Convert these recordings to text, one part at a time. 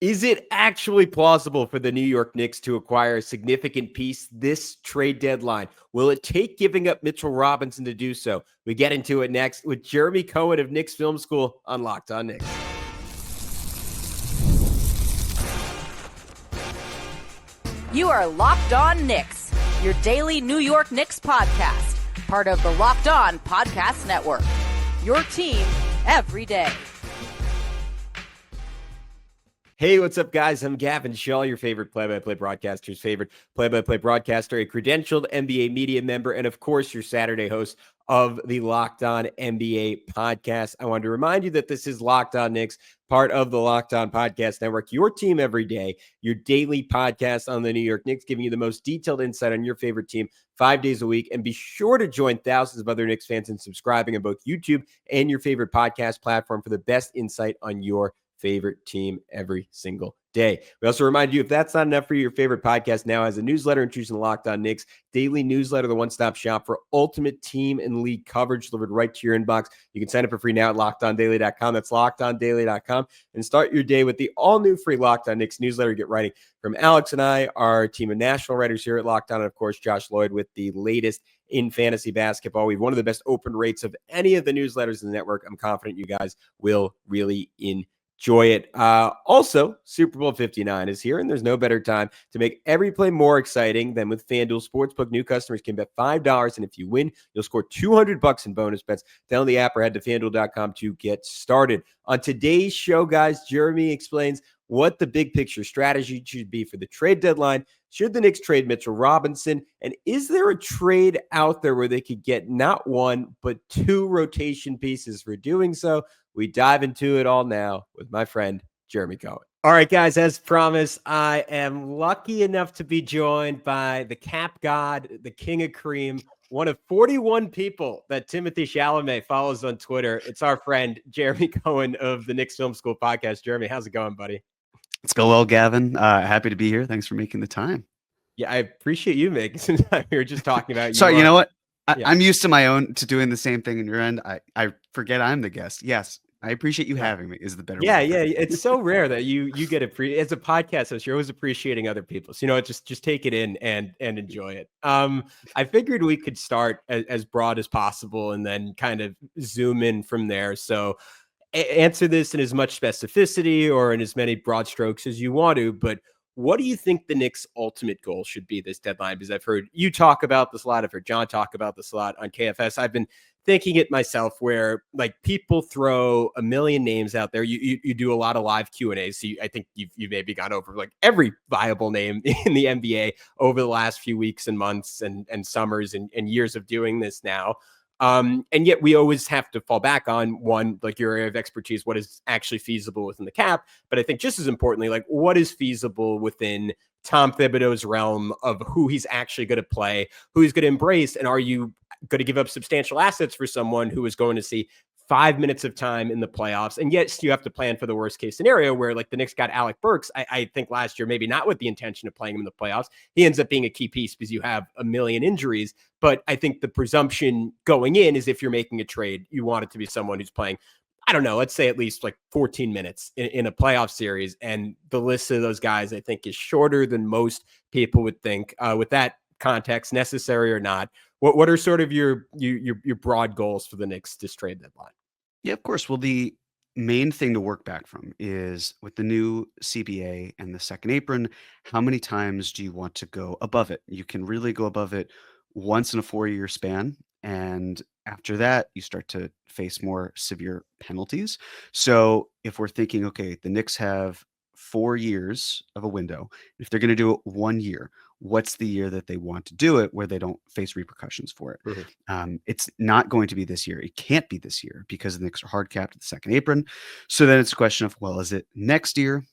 Is it actually plausible for the New York Knicks to acquire a significant piece this trade deadline? Will it take giving up Mitchell Robinson to do so? We get into it next with Jeremy Cohen of Knicks Film School on Locked On Knicks. You are Locked On Knicks, your daily New York Knicks podcast, part of the Locked On Podcast Network. Your team every day. Hey, what's up, guys? I'm Gavin Shaw, your favorite play-by-play broadcaster's favorite play-by-play broadcaster, a credentialed NBA media member, and of course, your Saturday host of the Locked On NBA podcast. I wanted to remind you that this is Locked On Knicks, part of the Locked On Podcast Network, your team every day, your daily podcast on the New York Knicks, giving you the most detailed insight on your favorite team 5 days a week. And be sure to join thousands of other Knicks fans in subscribing on both YouTube and your favorite podcast platform for the best insight on your favorite team every single day. We also remind you, if that's not enough for you, your favorite podcast now has a newsletter introducing the Locked On Knicks daily newsletter, the one-stop shop for ultimate team and league coverage delivered right to your inbox. You can sign up for free now at LockedOnDaily.com. That's LockedOnDaily.com, and start your day with the all-new free Locked On Knicks newsletter. Get writing from Alex and I, our team of national writers here at Locked On, and of course, Josh Lloyd with the latest in fantasy basketball. We have one of the best open rates of any of the newsletters in the network. I'm confident you guys will really enjoy it. Also, Super Bowl 59 is here, and there's no better time to make every play more exciting than with FanDuel Sportsbook. New customers can bet $5, and if you win, you'll score $200 in bonus bets. Download the app or head to FanDuel.com to get started. On today's show, guys, Jeremy explains what the big picture strategy should be for the trade deadline. Should the Knicks trade Mitchell Robinson? And is there a trade out there where they could get not one, but two rotation pieces for doing so? We dive into it all now with my friend, Jeremy Cohen. All right, guys, as promised, I am lucky enough to be joined by the cap god, the king of cream, one of 41 people that Timothy Chalamet follows on Twitter. It's our friend, Jeremy Cohen of the Knicks Film School podcast. Jeremy, how's it going, buddy? It's going well, Gavin. Happy to be here. Thanks for making the time. Yeah, I appreciate you making some time. We were just talking about you. Sorry, you know what? I'm used to doing the same thing in your end. I forget I'm the guest. Yes, I appreciate you having me is the better way. Yeah. It's so rare that you get as a podcast host, you're always appreciating other people. So, just take it in and enjoy it. I figured we could start as broad as possible and then kind of zoom in from there. So answer this in as much specificity or in as many broad strokes as you want to, but what do you think the Knicks' ultimate goal should be this deadline? Because I've heard you talk about this a lot. I've heard John talk about this a lot on KFS. I've been thinking it myself where like people throw a million names out there. You do a lot of live Q&As. So I think you've maybe gone over like every viable name in the NBA over the last few weeks and months and summers and years of doing this now. And yet we always have to fall back on one, like your area of expertise, what is actually feasible within the cap. But I think just as importantly, like what is feasible within Tom Thibodeau's realm of who he's actually going to play, who he's going to embrace. And are you going to give up substantial assets for someone who is going to see 5 minutes of time in the playoffs? And yes, you have to plan for the worst case scenario where like the Knicks got Alec Burks, I think last year, maybe not with the intention of playing him in the playoffs. He ends up being a key piece because you have a million injuries. But I think the presumption going in is if you're making a trade, you want it to be someone who's playing, I don't know, let's say at least like 14 minutes in a playoff series. And the list of those guys, I think, is shorter than most people would think. With that context, necessary or not, what are sort of your broad goals for the Knicks this trade deadline? Yeah, of course. Well, the main thing to work back from is with the new CBA and the second apron, how many times do you want to go above it? You can really go above it once in a 4-year span. And after that, you start to face more severe penalties. So if we're thinking, okay, the Knicks have 4 years of a window. If they're going to do it 1 year, what's the year that they want to do it where they don't face repercussions for it? Mm-hmm. It's not going to be this year. It can't be this year because the Knicks are hard capped at the second apron. So then it's a question of, well, is it next year?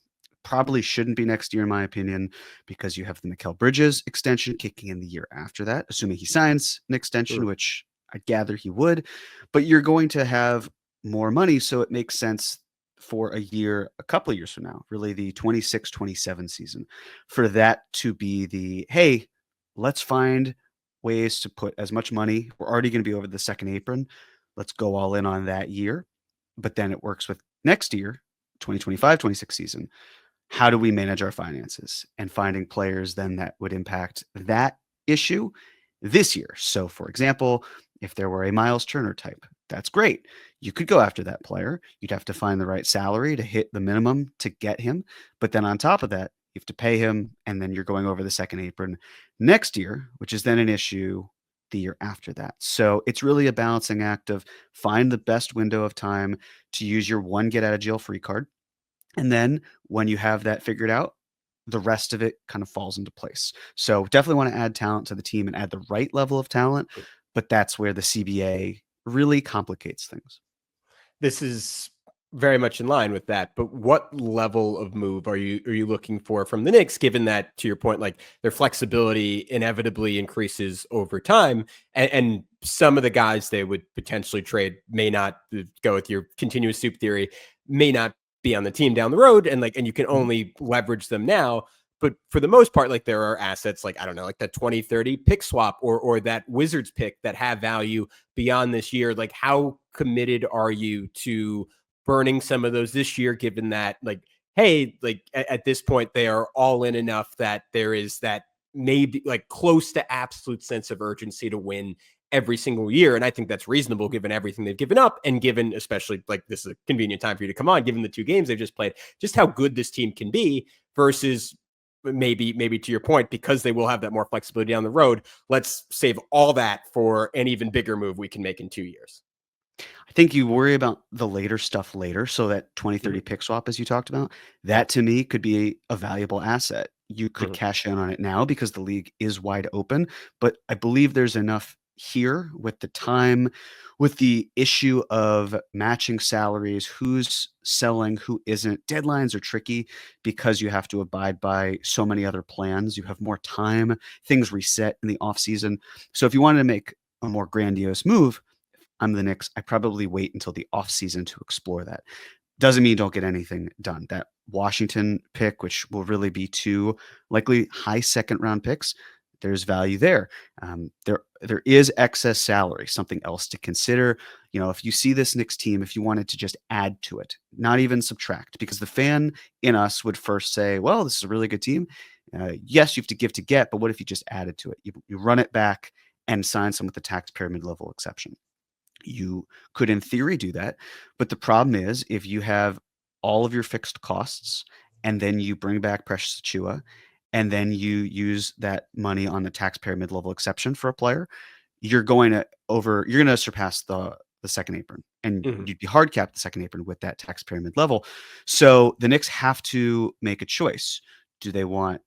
Probably shouldn't be next year, in my opinion, because you have the Mikal Bridges extension kicking in the year after that, assuming he signs an extension, which I gather he would. But you're going to have more money, so it makes sense for a couple of years from now, really the 26-27 season, for that to be the, hey, let's find ways to put as much money. We're already going to be over the second apron. Let's go all in on that year. But then it works with next year, 2025-26 season. how do we manage our finances, and finding players then that would impact that issue this year. So, for example, if there were a Miles Turner type, that's great. You could go after that player. You'd have to find the right salary to hit the minimum to get him. But then on top of that, you have to pay him, and then you're going over the second apron next year, which is then an issue the year after that. So it's really a balancing act of find the best window of time to use your one get out of jail free card. And then when you have that figured out, the rest of it kind of falls into place. So definitely want to add talent to the team and add the right level of talent, but that's where the CBA really complicates things. This is very much in line with that. But what level of move are you looking for from the Knicks, given that, to your point, like their flexibility inevitably increases over time, and some of the guys they would potentially trade may not go with your continuous soup theory, may not be on the team down the road, and you can only leverage them now. But for the most part, like there are assets like, I don't know, like that 2030 pick swap or that Wizards pick that have value beyond this year. Like, how committed are you to burning some of those this year, given that, like, hey, like at this point, they are all in enough that there is that maybe like close to absolute sense of urgency to win every single year. And I think that's reasonable given everything they've given up, and given, especially, like, this is a convenient time for you to come on, given the 2 games they've just played, just how good this team can be versus maybe to your point, because they will have that more flexibility down the road. Let's save all that for an even bigger move we can make in 2 years. I think you worry about the later stuff later. So that 2030 pick swap, as you talked about, that to me could be a valuable asset. You could cash in on it now because the league is wide open, but I believe there's enough here with the time, with the issue of matching salaries, who's selling, who isn't. Deadlines are tricky because you have to abide by so many other plans. You have more time, things reset in the off season. So if you wanted to make a more grandiose move, I'm the Knicks, I probably wait until the offseason to explore that. Doesn't mean you don't get anything done. That Washington pick, which will really be 2 likely high second round picks, there's value there. There is excess salary, something else to consider. You know, if you see this Knicks team, if you wanted to just add to it, not even subtract, because the fan in us would first say, well, this is a really good team. Yes, you have to give to get, but what if you just added to it? You run it back and sign some with the tax pyramid level exception. You could, in theory, do that. But the problem is, if you have all of your fixed costs and then you bring back Precious Achiuwa and then you use that money on the taxpayer mid-level exception for a player, you're going to surpass the second apron, and you'd be hard capped the second apron with that taxpayer mid-level. So the Knicks have to make a choice. Do they want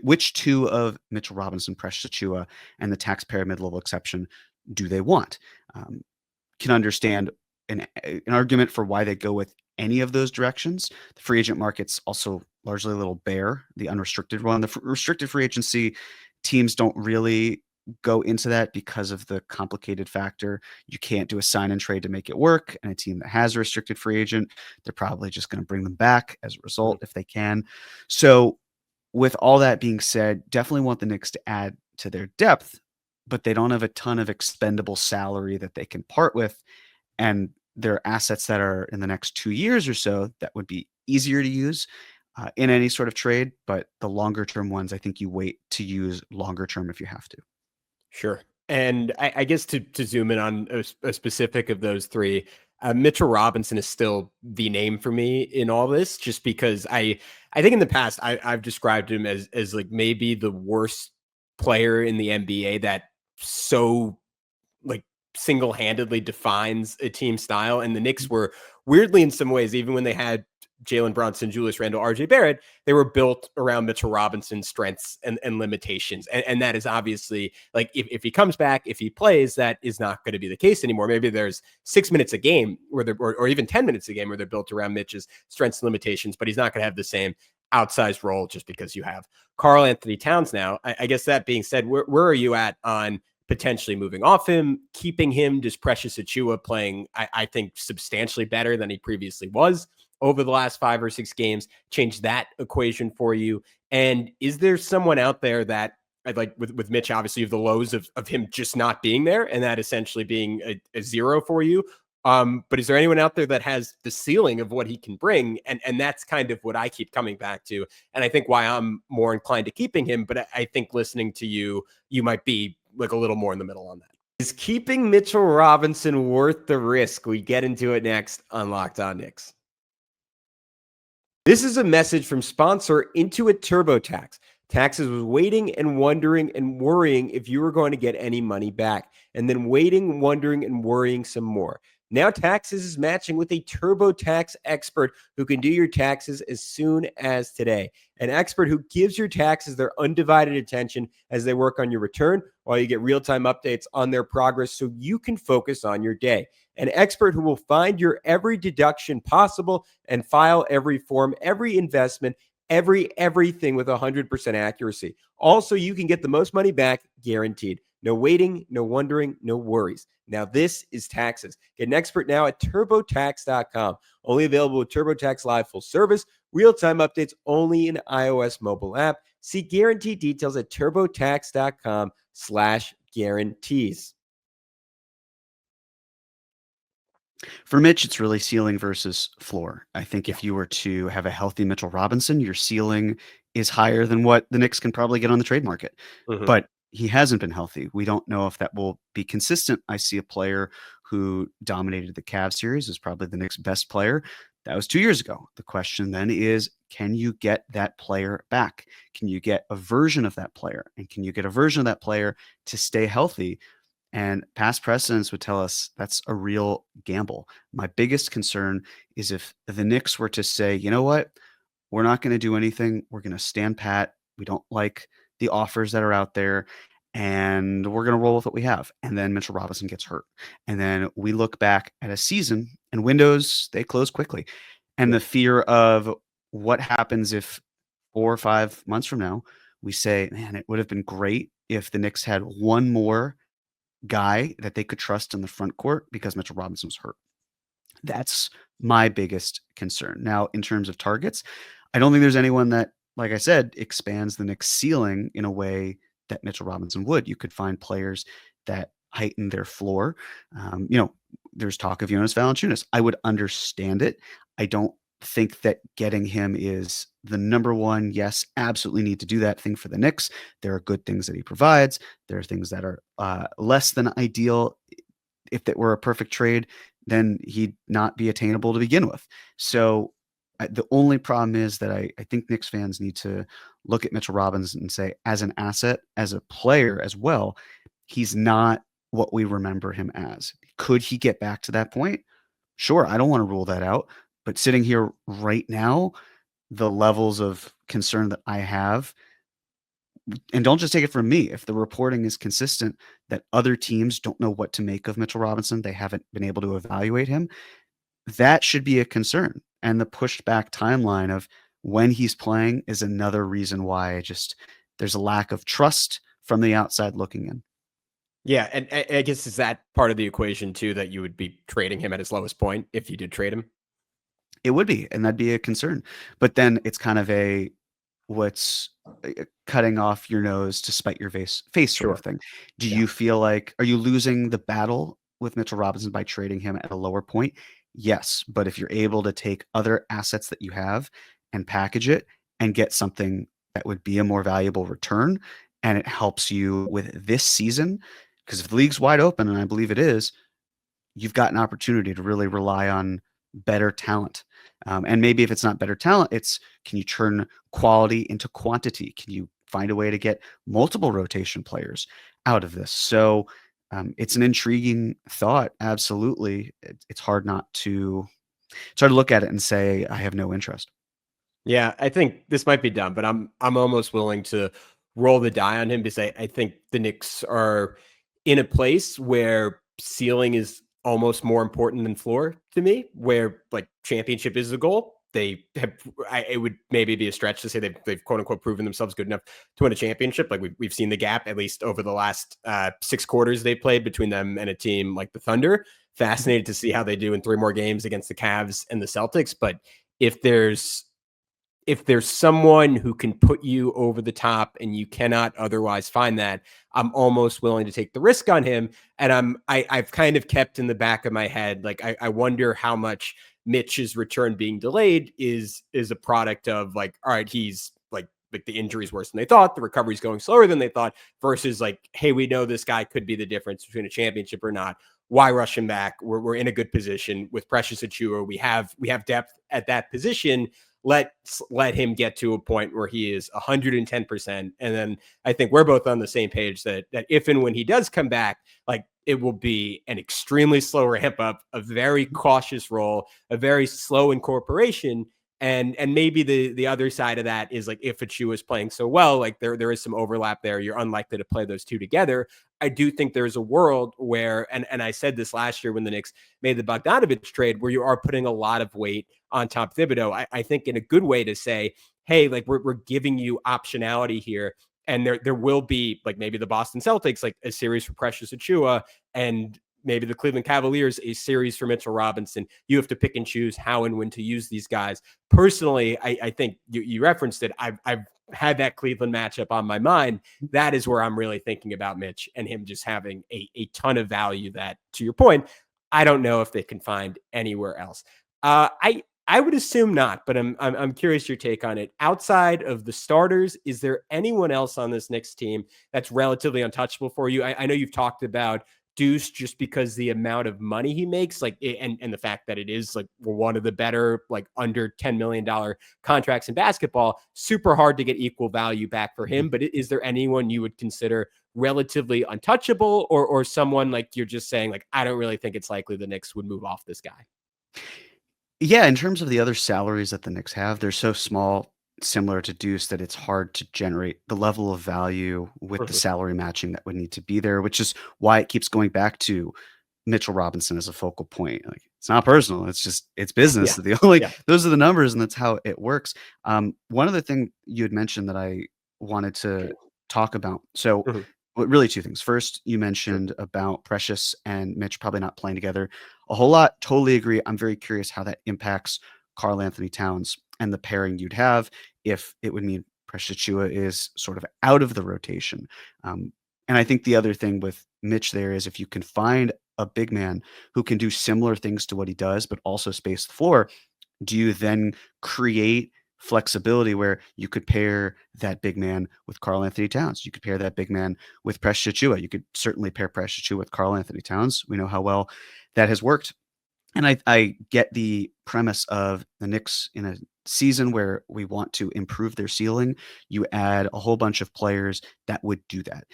which 2 of Mitchell Robinson, Precious Achiuwa, and the taxpayer mid-level exception do they want? Can understand an argument for why they go with any of those directions. The free agent market's also largely a little bare, the unrestricted one. The restricted free agency teams don't really go into that because of the complicated factor. You can't do a sign and trade to make it work. And a team that has a restricted free agent, they're probably just going to bring them back as a result if they can. So with all that being said, definitely want the Knicks to add to their depth, but they don't have a ton of expendable salary that they can part with. And there are assets that are in the next 2 years or so that would be easier to use in any sort of trade. But the longer term ones, I think you wait to use longer term if you have to. Sure. And I guess to zoom in on a specific of those 3, Mitchell Robinson is still the name for me in all this, just because I think in the past I've described him as like maybe the worst player in the NBA that so like single-handedly defines a team style. And the Knicks were weirdly, in some ways, even when they had Jalen Brunson, Julius Randle, RJ Barrett, they were built around Mitchell Robinson's strengths and limitations. And that is obviously, like, if he comes back, if he plays, that is not going to be the case anymore. Maybe there's 6 minutes a game where they're, or even 10 minutes a game where they're built around Mitch's strengths and limitations, but he's not going to have the same outsized role just because you have Karl-Anthony Towns now. I guess that being said, where are you at on potentially moving off him, keeping him? Does Precious Achiuwa playing, I think, substantially better than he previously was over the last 5 or 6 games change that equation for you? And is there someone out there that I'd like with Mitch? Obviously, you have the lows of him just not being there and that essentially being a 0 for you. But is there anyone out there that has the ceiling of what he can bring? And that's kind of what I keep coming back to. And I think why I'm more inclined to keeping him. But I think listening to you, you might be like a little more in the middle on that. Is keeping Mitchell Robinson worth the risk? We get into it next on Locked On Knicks. This is a message from sponsor Intuit TurboTax. Taxes was waiting and wondering and worrying if you were going to get any money back, and then waiting, wondering, and worrying some more. Now Taxes is matching with a TurboTax expert who can do your taxes as soon as today. An expert who gives your taxes their undivided attention as they work on your return, while you get real-time updates on their progress so you can focus on your day. An expert who will find your every deduction possible and file every form, every investment, everything with 100% accuracy. Also, you can get the most money back guaranteed. No waiting, no wondering, no worries. Now, this is taxes. Get an expert now at TurboTax.com. Only available with TurboTax Live Full Service. Real-time updates only in iOS mobile app. See guarantee details at TurboTax.com/guarantees. For Mitch, it's really ceiling versus floor. I think if you were to have a healthy Mitchell Robinson, your ceiling is higher than what the Knicks can probably get on the trade market. But he hasn't been healthy. We don't know if that will be consistent. I see a player who dominated the Cavs series, is probably the Knicks' best player. That was 2 years ago. The question then is, can you get that player back? Can you get a version of that player? And can you get a version of that player to stay healthy? And past precedents would tell us that's a real gamble. My biggest concern is if the Knicks were to say, you know what, we're not going to do anything. We're going to stand pat. We don't like the offers that are out there, and we're going to roll with what we have. And then Mitchell Robinson gets hurt. And then we look back at a season, and windows, they close quickly. And the fear of what happens if 4 or 5 months from now, we say, man, it would have been great if the Knicks had one more guy that they could trust in the front court because Mitchell Robinson was hurt. That's my biggest concern. Now, in terms of targets, I don't think there's anyone that, like I said, expands the Knicks ceiling in a way that Mitchell Robinson would. You could find players that heighten their floor. There's talk of Jonas Valanciunas. I would understand it. I don't think that getting him is the number one. Yes, absolutely need to do that thing for the Knicks. There are good things that he provides. There are things that are less than ideal. If that were a perfect trade, then he'd not be attainable to begin with. So the only problem is that I think Knicks fans need to look at Mitchell Robinson and say, as an asset, as a player as well, he's not what we remember him as. Could he get back to that point? Sure, I don't want to rule that out. But sitting here right now, the levels of concern that I have, and don't just take it from me, if the reporting is consistent that other teams don't know what to make of Mitchell Robinson, they haven't been able to evaluate him, that should be a concern. And the pushed back timeline of when he's playing is another reason why there's a lack of trust from the outside looking in. Yeah, and I guess is that part of the equation too, that you would be trading him at his lowest point if you did trade him? It would be, and that'd be a concern. But then it's kind of what's cutting off your nose to spite your face sort of thing. Do you feel like, are you losing the battle with Mitchell Robinson by trading him at a lower point? Yes, but if you're able to take other assets that you have and package it and get something that would be a more valuable return, and it helps you with this season, because if the league's wide open, and I believe it is, you've got an opportunity to really rely on better talent. And maybe if it's not better talent, it's, can you turn quality into quantity? Can you find a way to get multiple rotation players out of this? So it's an intriguing thought. Absolutely. It's hard to look at it and say, I have no interest. Yeah, I think this might be dumb, but I'm almost willing to roll the die on him to say I think the Knicks are in a place where ceiling is almost more important than floor to me, where like championship is the goal. They have, it would maybe be a stretch to say they've quote unquote proven themselves good enough to win a championship. Like we've seen the gap, at least over the last 6 quarters they played, between them and a team like the Thunder. Fascinated to see how they do in 3 more games against the Cavs and the Celtics. But if there's if there's someone who can put you over the top and you cannot otherwise find that, I'm almost willing to take the risk on him. And I've kind of kept in the back of my head, like, I wonder how much Mitch's return being delayed is a product of like, all right, he's like the injury's worse than they thought, the recovery's going slower than they thought, versus like, hey, we know this guy could be the difference between a championship or not. Why rush him back? We're in a good position with Precious Achiuwa. We have depth at that position. Let him get to a point where he is 110%. And then I think we're both on the same page that if and when he does come back, like, it will be an extremely slow ramp up, a very cautious role, a very slow incorporation. And maybe the other side of that is like, if Achiuwa is playing so well, like there is some overlap there. You're unlikely to play those two together. I do think there's a world where, and I said this last year when the Knicks made the Bogdanovich trade, where you are putting a lot of weight on Tom Thibodeau. I think in a good way to say, hey, like we're giving you optionality here. And there will be, like, maybe the Boston Celtics, like a series for Precious Achiuwa, and maybe the Cleveland Cavaliers, a series for Mitchell Robinson. You have to pick and choose how and when to use these guys. Personally, I think you referenced it. I've had that Cleveland matchup on my mind. That is where I'm really thinking about Mitch and him just having a ton of value that, to your point, I don't know if they can find anywhere else. I would assume not, but I'm curious your take on it. Outside of the starters, is there anyone else on this Knicks team that's relatively untouchable for you? I know you've talked about Deuce just because the amount of money he makes, like, and the fact that it is like one of the better, like, under $10 million contracts in basketball. Super hard to get equal value back for him. But is there anyone you would consider relatively untouchable, or someone like you're just saying, like, I don't really think it's likely the Knicks would move off this guy? Yeah, in terms of the other salaries that the Knicks have, they're so small, similar to Deuce, that it's hard to generate the level of value with the salary matching that would need to be there, which is why it keeps going back to Mitchell Robinson as a focal point. Like, it's not personal, it's just it's business. Yeah. The only Yeah. Those are the numbers, and that's how it works. One other thing you had mentioned that I wanted to talk about. So, Mhm. well, really two things. First, you Sure. mentioned about Precious and Mitch probably not playing together a whole lot. Totally agree. I'm very curious how that impacts Karl-Anthony Towns and the pairing you'd have if it would mean Precious Achiuwa is sort of out of the rotation. And I think the other thing with Mitch there is if you can find a big man who can do similar things to what he does, but also space the floor, do you then create flexibility where you could pair that big man with Karl-Anthony Towns? You could pair that big man with Precious Achiuwa. You could certainly pair Precious Achiuwa with Karl-Anthony Towns. We know how well that has worked. And I get the premise of the Knicks in a season where we want to improve their ceiling. You add a whole bunch of players that would do that.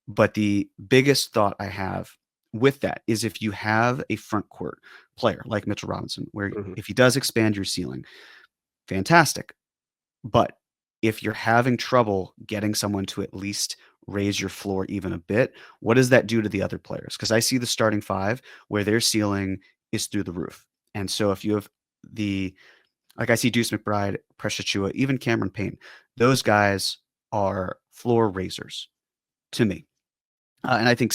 But the biggest thought I have with that is if you have a front court player like Mitchell Robinson, where Mhm. if he does expand your ceiling, fantastic. But if you're having trouble getting someone to at least raise your floor even a bit, what does that do to the other players? Because I see the starting five where their ceiling is through the roof. And so if you have like I see Deuce McBride, Precious Achiuwa, even Cameron Payne, those guys are floor raisers to me. And I think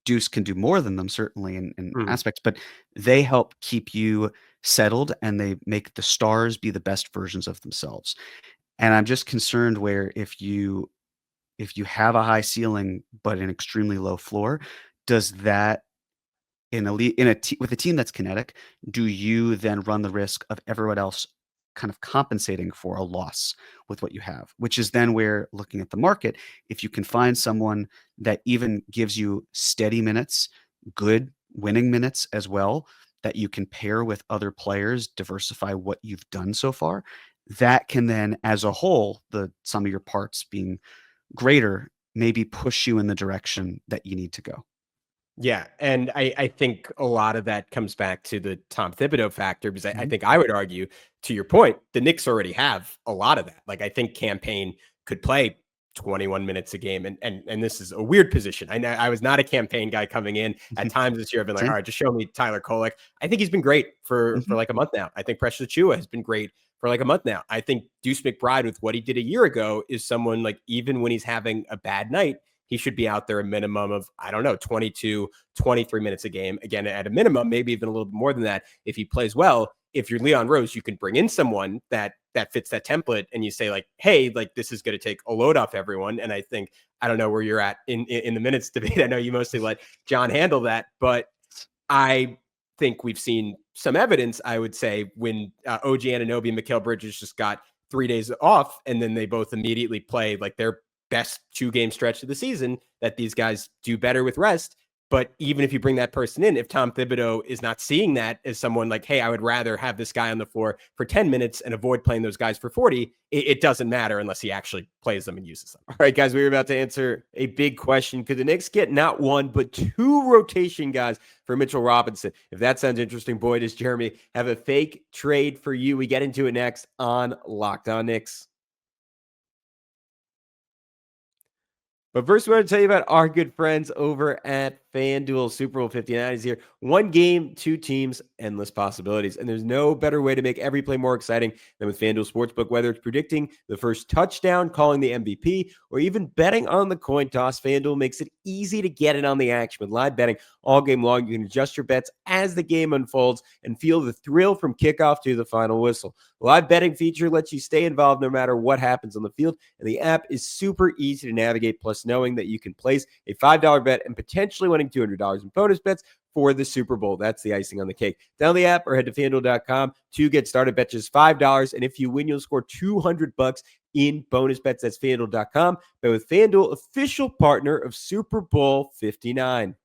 Deuce can do more than them, certainly in Mhm. aspects, but they help keep you settled and they make the stars be the best versions of themselves. And I'm just concerned where if you have a high ceiling but an extremely low floor, does that with a team that's kinetic, do you then run the risk of everyone else kind of compensating for a loss with what you have? Which is then where, looking at the market, if you can find someone that even gives you steady minutes, good winning minutes as well, that you can pair with other players, diversify what you've done so far, that can then, as a whole, the sum of your parts being greater, maybe push you in the direction that you need to go. Yeah, and I think a lot of that comes back to the Tom Thibodeau factor, because I Mhm. think I would argue, to your point, the Knicks already have a lot of that. Like, I think Campaign could play 21 minutes a game, and this is a weird position. I know I was not a Campaign guy coming in. At Mhm. times this year, I've been like, all Same. right, just show me Tyler Kolek. I think he's been great for Mhm. like a month now. I think Precious Achiuwa has been great for like a month now. I think Deuce McBride, with what he did a year ago, is someone, like, even when he's having a bad night, he should be out there a minimum of, I don't know, 22, 23 minutes a game. Again, at a minimum, maybe even a little bit more than that if he plays well. if you're Leon Rose, you can bring in someone that fits that template, and you say like, hey, like this is going to take a load off everyone. And I think, I don't know where you're at in the minutes debate. I know you mostly let John handle that, but I think we've seen some evidence, I would say, when OG Anunoby and Mikal Bridges just got 3 days off, and then they both immediately played like their best 2-game stretch of the season, that these guys do better with rest. But even if you bring that person in, if Tom Thibodeau is not seeing that as someone like, hey, I would rather have this guy on the floor for 10 minutes and avoid playing those guys for 40, it doesn't matter unless he actually plays them and uses them. All right, guys, we're about to answer a big question. Could the Knicks get not one, but 2 rotation guys for Mitchell Robinson? If that sounds interesting, boy, does Jeremy have a fake trade for you. We get into it next on Locked On Knicks. But first, we want to tell you about our good friends over at FanDuel. Super Bowl 59 is here. 1 game, 2 teams, endless possibilities. And there's no better way to make every play more exciting than with FanDuel Sportsbook. Whether it's predicting the first touchdown, calling the MVP, or even betting on the coin toss, FanDuel makes it easy to get in on the action. With live betting all game long, you can adjust your bets as the game unfolds and feel the thrill from kickoff to the final whistle. The live betting feature lets you stay involved no matter what happens on the field, and the app is super easy to navigate. Plus, knowing that you can place a $5 bet and potentially winning $200 in bonus bets for the Super Bowl. That's the icing on the cake. Download the app or head to FanDuel.com to get started. Bet just $5, and if you win, you'll score $200 in bonus bets. That's FanDuel.com. Bet with FanDuel, official partner of Super Bowl 59.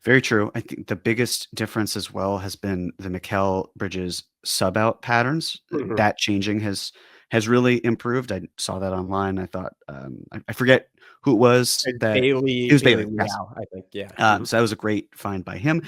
Very true. I think the biggest difference as well has been the Mikal Bridges sub out patterns. Mhm. That changing has really improved. I saw that online. I thought I forget who it was that Bailey, it was Bailey. Yes. Liao, I think. Yeah. So that was a great find by him.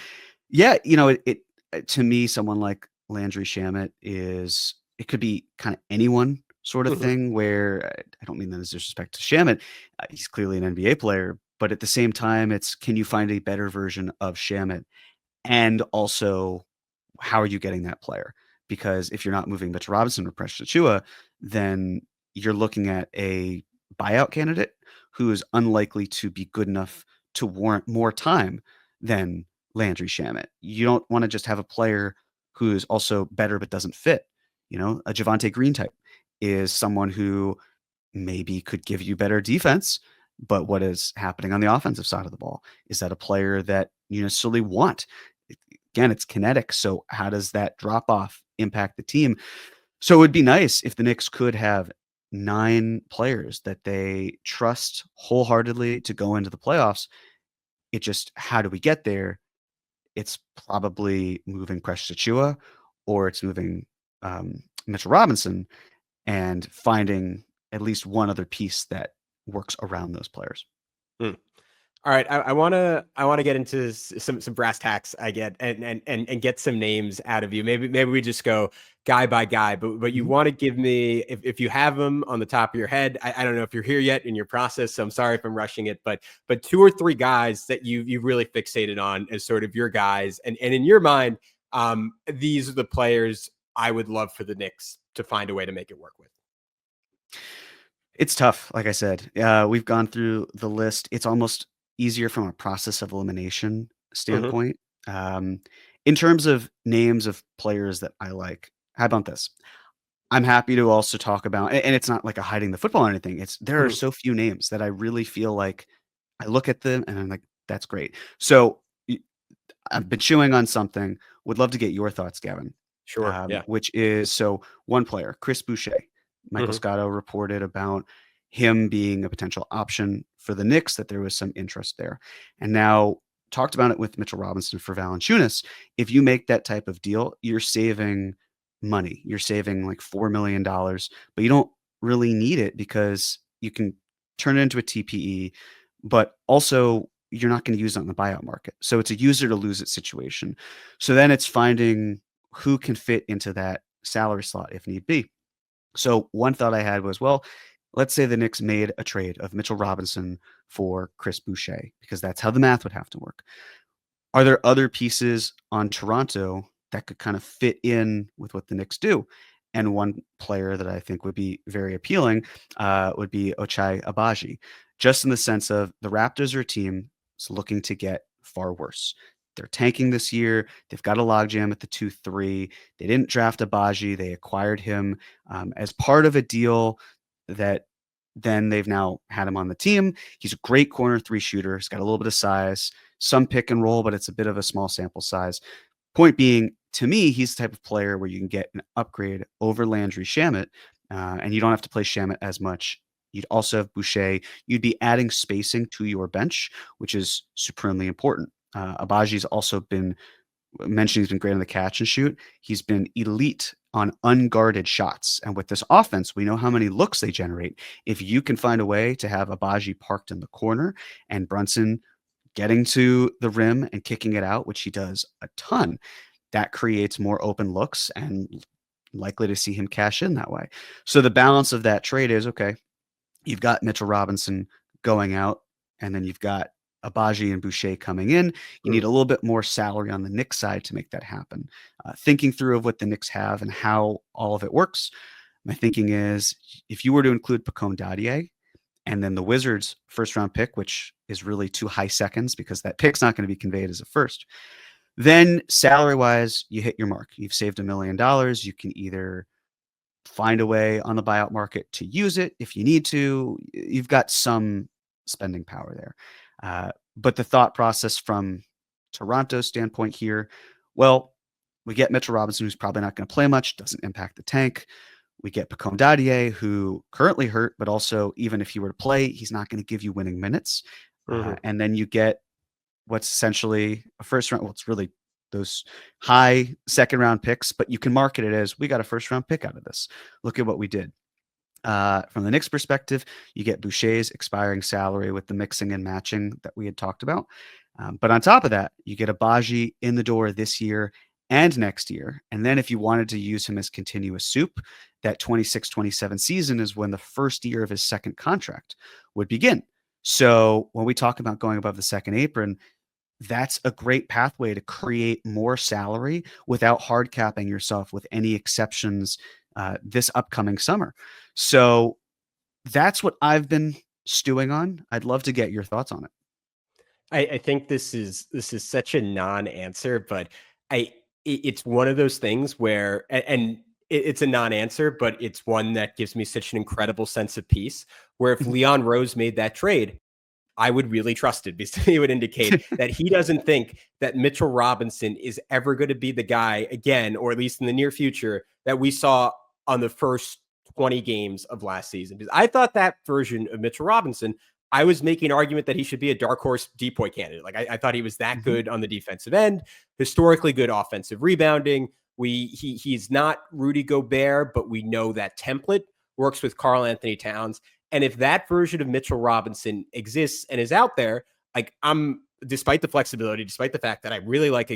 Yeah, it to me, someone like Landry Shamet it could be kind of anyone sort of Mhm. thing. Where I don't mean that as disrespect to Shamet. He's clearly an NBA player, but at the same time, it's can you find a better version of Shamet, and also how are you getting that player? Because if you're not moving Mitchell Robinson or Precious Achiuwa, then you're looking at a buyout candidate who is unlikely to be good enough to warrant more time than Landry Shamet. You don't want to just have a player who is also better but doesn't fit. A Javonte Green type is someone who maybe could give you better defense, but what is happening on the offensive side of the ball? Is that a player that you necessarily want? Again, it's kinetic. So how does that drop off impact the team? So it would be nice if the Knicks could have 9 players that they trust wholeheartedly to go into the playoffs. It just, how do we get there? It's probably moving Precious Achiuwa, or it's moving Mitchell Robinson and finding at least one other piece that works around those players. All right, I want to get into some brass tacks, I get, and get some names out of you. Maybe we just go guy by guy, but you want to give me, if you have them on the top of your head. I don't know if you're here yet in your process, so I'm sorry if I'm rushing it, but 2 or 3 guys that you really fixated on as sort of your guys, and in your mind, these are the players I would love for the Knicks to find a way to make it work with. It's tough. Like I said, we've gone through the list. It's almost easier from a process of elimination standpoint. In terms of names of players that I like, how about this? I'm happy to also talk about, and it's not like a hiding the football or anything. There are so few names that I really feel like I look at them and I'm like, that's great. So I've been chewing on something. Would love to get your thoughts, Gavin. Sure. Yeah. Which is, so one player, Chris Boucher. Michael Scotto reported about him being a potential option for the Knicks, that there was some interest there. And now talked about it with Mitchell Robinson for Valanciunas. If you make that type of deal, you're saving money. You're saving like $4 million, but you don't really need it because you can turn it into a TPE, but also you're not going to use it on the buyout market. So it's a user to lose it situation. So then it's finding who can fit into that salary slot if need be. So one thought I had was, well, let's say the Knicks made a trade of Mitchell Robinson for Chris Boucher, because that's how the math would have to work. Are there other pieces on Toronto that could kind of fit in with what the Knicks do? And one player that I think would be very appealing would be Ochai Agbaji, just in the sense of the Raptors are a team that's looking to get far worse. They're tanking this year. They've got a logjam at the 2-3. They didn't draft Abaji. They acquired him as part of a deal that then they've now had him on the team. He's a great corner 3 shooter. He's got a little bit of size, some pick and roll, but it's a bit of a small sample size. Point being, to me, he's the type of player where you can get an upgrade over Landry Shamet, and you don't have to play Shamet as much. You'd also have Boucher. You'd be adding spacing to your bench, which is supremely important. Abaji's also been mentioned. He's been great on the catch and shoot. He's been elite on unguarded shots. And with this offense, we know how many looks they generate. If you can find a way to have Abaji parked in the corner and Brunson getting to the rim and kicking it out, which he does a ton, that creates more open looks and likely to see him cash in that way. So the balance of that trade is, okay, you've got Mitchell Robinson going out, and then you've got Abaji and Boucher coming in. You need a little bit more salary on the Knicks side to make that happen. Thinking through of what the Knicks have and how all of it works, my thinking is if you were to include Pacone Dadier and then the Wizards' first-round pick, which is really 2 high seconds because that pick's not going to be conveyed as a first, then salary-wise, you hit your mark. You've saved $1 million. You can either find a way on the buyout market to use it if you need to. You've got some spending power there. But the thought process from Toronto's standpoint here, well, we get Mitchell Robinson, who's probably not going to play much, doesn't impact the tank. We get Pacone Dadier, who currently hurt, but also even if he were to play, he's not going to give you winning minutes. And then you get what's essentially a first round. Well, it's really those high second round picks, but you can market it as we got a first round pick out of this. Look at what we did. From the Knicks perspective, you get Boucher's expiring salary with the mixing and matching that we had talked about. But on top of that, you get Abaji in the door this year and next year. And then if you wanted to use him as continuous soup, that 26-27 season is when the first year of his second contract would begin. So when we talk about going above the second apron, that's a great pathway to create more salary without hard capping yourself with any exceptions this upcoming summer. So that's what I've been stewing on. I'd love to get your thoughts on it. I think this is such a non-answer, but it's one of those things where, and it's a non-answer, but it's one that gives me such an incredible sense of peace, where if Leon Rose made that trade, I would really trust it, because he would indicate that he doesn't think that Mitchell Robinson is ever going to be the guy again, or at least in the near future, that we saw on the first 20 games of last season. Because I thought that version of Mitchell Robinson, I was making an argument that he should be a dark horse depoy candidate. Like I thought he was that good on the defensive end, historically good offensive rebounding. He's not Rudy Gobert, but we know that template works with Karl-Anthony Towns. And if that version of Mitchell Robinson exists and is out there, like despite the flexibility, despite the fact that I really like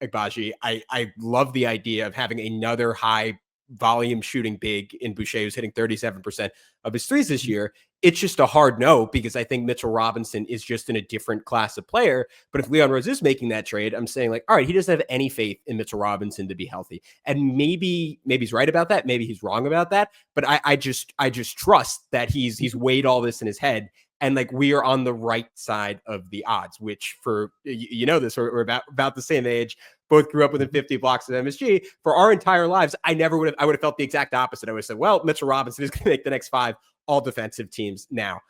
Agbaji, I love the idea of having another high volume shooting big in Boucher, who's hitting 37% of his threes this year. It's just a hard no, because I think Mitchell Robinson is just in a different class of player. But if Leon Rose is making that trade, I'm saying like, all right, he doesn't have any faith in Mitchell Robinson to be healthy. And maybe he's right about that. Maybe he's wrong about that. But I just trust that he's weighed all this in his head. And like, we are on the right side of the odds, which for, you know, this, we're about the same age, both grew up within 50 blocks of MSG. For our entire lives, I would have felt the exact opposite. I would have said, well, Mitchell Robinson is going to make the next 5 all defensive teams now.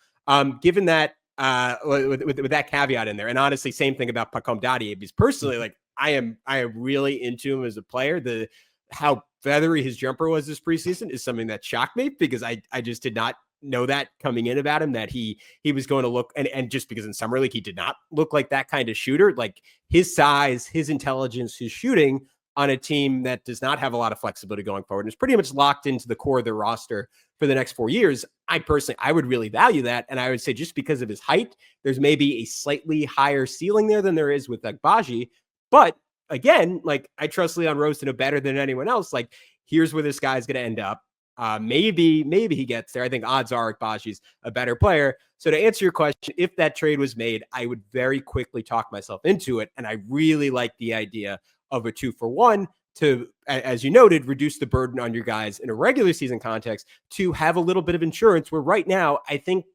Given that, with that caveat in there, and honestly, same thing about Pacome Dadier, because personally, like I am really into him as a player. How feathery his jumper was this preseason is something that shocked me, because I just did not know that coming in about him, that he was going to look, and just because in summer league he did not look like that kind of shooter. Like his size, his intelligence, his shooting on a team that does not have a lot of flexibility going forward and is pretty much locked into the core of their roster for the next 4 years. I would really value that. And I would say just because of his height, there's maybe a slightly higher ceiling there than there is with Agbaji. But again, like I trust Leon Rose to know better than anyone else. Like, here's where this guy's going to end up. Maybe he gets there. I think odds are Agbaji's a better player. So to answer your question, if that trade was made, I would very quickly talk myself into it. And I really like the idea of a 2-for-1 to, as you noted, reduce the burden on your guys in a regular season context, to have a little bit of insurance, where right now, I think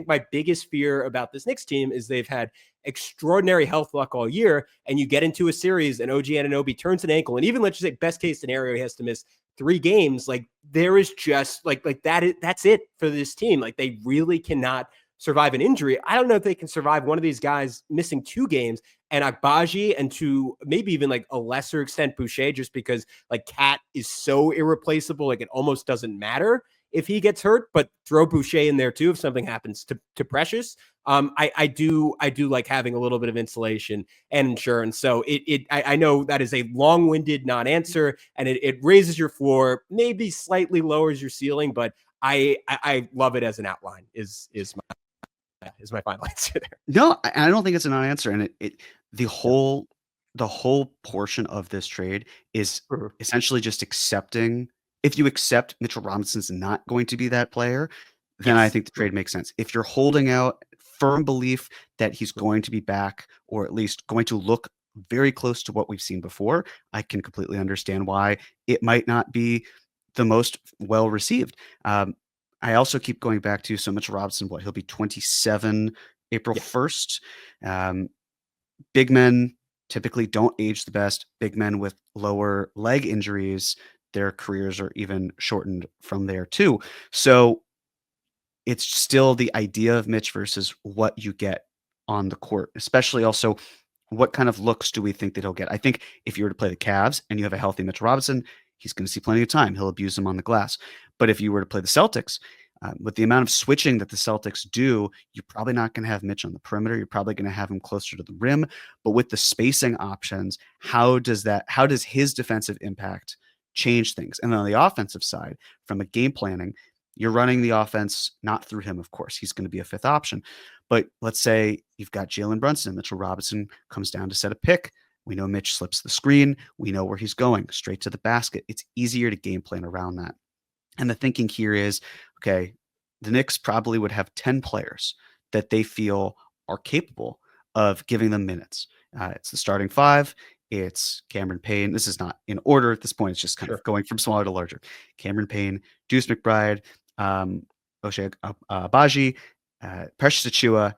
my biggest fear about this Knicks team is they've had extraordinary health luck all year, and you get into a series and OG Anunoby turns an ankle, and even let's just say best case scenario, he has to miss 3 games. Like there is just like that's it for this team. Like they really cannot survive an injury. I don't know if they can survive one of these guys missing 2 games, and Agbaji, and to maybe even like a lesser extent Boucher, just because like Cat is so irreplaceable, like it almost doesn't matter if he gets hurt, but throw Boucher in there too if something happens to Precious. I do like having a little bit of insulation and insurance. So I know that is a long-winded non-answer, and it raises your floor, maybe slightly lowers your ceiling, but I love it as an outline is my final answer there. No, I don't think it's a non-answer, and the whole portion of this trade is essentially just accepting. If you accept Mitchell Robinson's not going to be that player, then I think the trade makes sense. If you're holding out firm belief that he's going to be back, or at least going to look very close to what we've seen before, I can completely understand why it might not be the most well received. I also keep going back to, so Mitchell Robinson, he'll be 27 April 1st. Big men typically don't age the best. Big men with lower leg injuries, their careers are even shortened from there too. So it's still the idea of Mitch versus what you get on the court, especially also what kind of looks do we think that he'll get? I think if you were to play the Cavs and you have a healthy Mitch Robinson, he's going to see plenty of time. He'll abuse them on the glass. But if you were to play the Celtics, with the amount of switching that the Celtics do, you're probably not going to have Mitch on the perimeter. You're probably going to have him closer to the rim. But with the spacing options, how does his defensive impact change things? And then on the offensive side, from a game planning, you're running the offense not through him, of course. He's going to be a 5th option. But let's say you've got Jalen Brunson. Mitchell Robinson comes down to set a pick. We know Mitch slips the screen. We know where he's going, straight to the basket. It's easier to game plan around that. And the thinking here is, okay, the Knicks probably would have 10 players that they feel are capable of giving them minutes. It's the starting 5. It's Cameron Payne. This is not in order at this point. It's just kind of going from smaller to larger. Cameron Payne, Deuce McBride, Ochai Agbaji, Precious Achiuwa,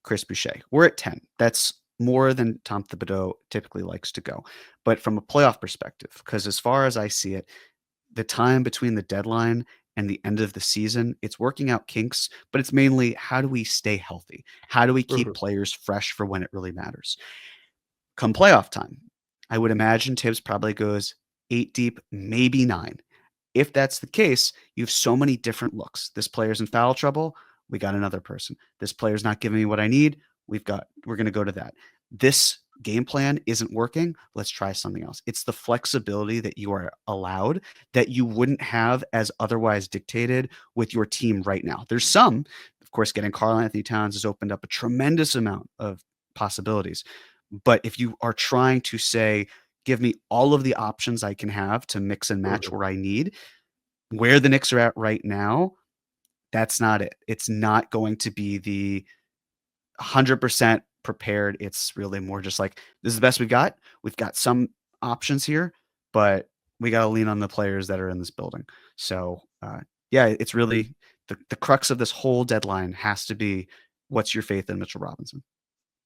Chris Boucher. We're at 10. That's more than Tom Thibodeau typically likes to go. But from a playoff perspective, because as far as I see it, the time between the deadline and the end of the season, it's working out kinks, but it's mainly how do we stay healthy? How do we keep players fresh for when it really matters? Come playoff time, I would imagine Tibbs probably goes 8 deep, maybe 9. If that's the case, you have so many different looks. This player's in foul trouble. We got another person. This player's not giving me what I need. We're going to go to that. This game plan isn't working. Let's try something else. It's the flexibility that you are allowed that you wouldn't have as otherwise dictated with your team right now. There's some, of course, getting Karl-Anthony Towns has opened up a tremendous amount of possibilities. But if you are trying to say, give me all of the options I can have to mix and match where I need, where the Knicks are at right now, that's not it. It's not going to be the 100% prepared. It's really more just like, this is the best we got. We've got some options here, but we got to lean on the players that are in this building. So it's really the crux of this whole deadline has to be, what's your faith in Mitchell Robinson?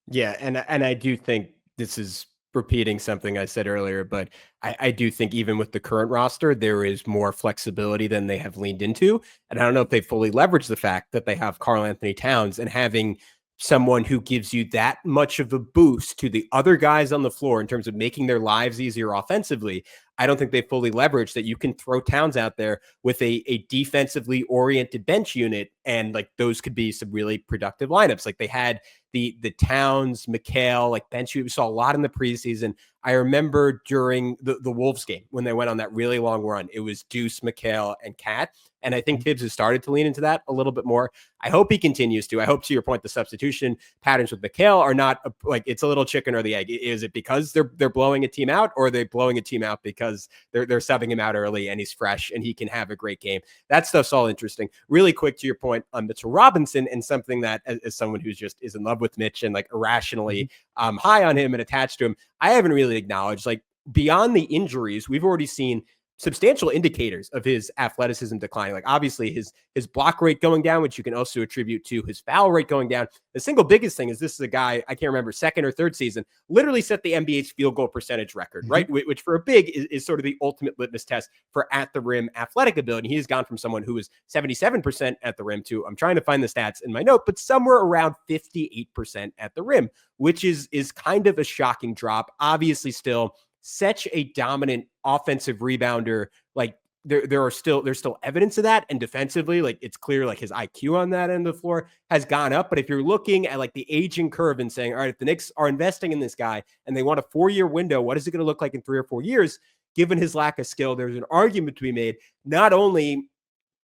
Yeah, and I do think this is repeating something I said earlier, but I do think even with the current roster, there is more flexibility than they have leaned into. And I don't know if they fully leverage the fact that they have Karl-Anthony Towns, and having someone who gives you that much of a boost to the other guys on the floor in terms of making their lives easier offensively. I don't think they fully leverage that you can throw Towns out there with a defensively oriented bench unit, and like those could be some really productive lineups. Like they had the Towns, McHale, like bench unit. We saw a lot in the preseason. I remember during the Wolves game when they went on that really long run, it was Deuce, McHale, and Cat. And I think Tibbs has started to lean into that a little bit more. I hope he continues to. I hope, to your point, the substitution patterns with McHale are not like it's a little chicken or the egg. Is it because they're blowing a team out, or are they blowing a team out because they're subbing him out early and he's fresh and he can have a great game? That stuff's all interesting. Really quick to your point on Mitchell Robinson, and something that as someone who's just is in love with Mitch and like irrationally high on him and attached to him, I haven't really acknowledged, like, beyond the injuries, we've already seen substantial indicators of his athleticism declining. Like obviously his block rate going down, which you can also attribute to his foul rate going down. The single biggest thing is this is a guy, I can't remember, second or third season, literally set the NBA's field goal percentage record, right? Which for a big is sort of the ultimate litmus test for at the rim athletic ability. He has gone from someone who was 77% at the rim to, I'm trying to find the stats in my note, but somewhere around 58% at the rim, which is kind of a shocking drop. Obviously still such a dominant offensive rebounder. Like there's still evidence of that. And defensively, like it's clear, like his IQ on that end of the floor has gone up. But if you're looking at like the aging curve and saying, all right, if the Knicks are investing in this guy and they want a 4-year window, what is it going to look like in 3 or 4 years? Given his lack of skill, there's an argument to be made. Not only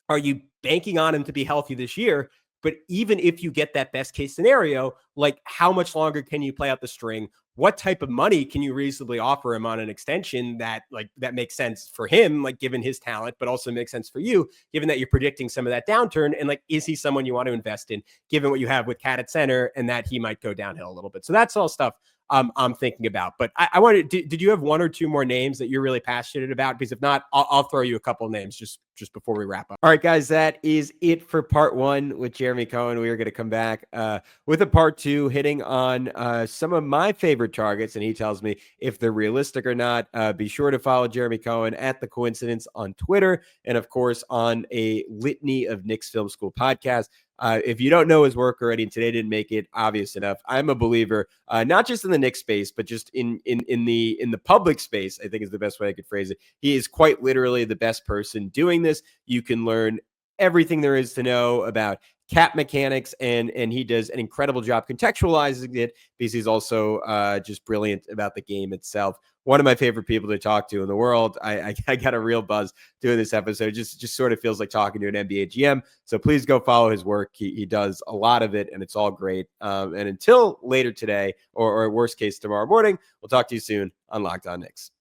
are you banking on him to be healthy this year, but even if you get that best case scenario, like how much longer can you play out the string? What type of money can you reasonably offer him on an extension that makes sense for him, like given his talent, but also makes sense for you, given that you're predicting some of that downturn? And like, is he someone you want to invest in, given what you have with Cat at center and that he might go downhill a little bit? So that's all stuff I'm thinking about. But I wanted, did you have 1 or 2 more names that you're really passionate about? Because if not, I'll throw you a couple of names just before we wrap up. All right, guys, that is it for part 1 with Jeremy Cohen. We are going to come back with a part 2 hitting on some of my favorite targets. And he tells me if they're realistic or not. Be sure to follow Jeremy Cohen at The Coincidence on Twitter. And of course, on a litany of Knicks Film School podcasts. If you don't know his work already, and today didn't make it obvious enough, I'm a believer, not just in the Knicks space, but just in the public space, I think is the best way I could phrase it. He is quite literally the best person doing this. You can learn everything there is to know about cap mechanics, and he does an incredible job contextualizing it because he's also just brilliant about the game itself. One of my favorite people to talk to in the world. I got a real buzz doing this episode. Just sort of feels like talking to an NBA GM. So please go follow his work. He does a lot of it, and it's all great. And until later today, or worst case tomorrow morning, we'll talk to you soon on Locked On Knicks.